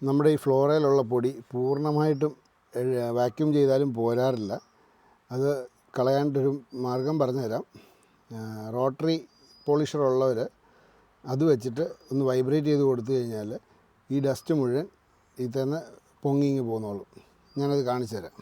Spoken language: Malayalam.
നമ്മുടെ ഈ ഫ്ലോറയിലുള്ള പൊടി പൂർണ്ണമായിട്ടും വാക്യൂം ചെയ്താലും പോരാറില്ല. അത് കളയാണ്ടൊരു മാർഗം പറഞ്ഞുതരാം. റോട്ടറി പോളിഷറുള്ളവർ അത് വെച്ചിട്ട് ഒന്ന് വൈബ്രേറ്റ് ചെയ്ത് കൊടുത്തു കഴിഞ്ഞാൽ ഈ ഡസ്റ്റ് മുഴുവൻ ഇതിൽ നിന്ന് പൊങ്ങിങ്ങ് പോകുന്നോളും. ഞാനത് കാണിച്ചു തരാം.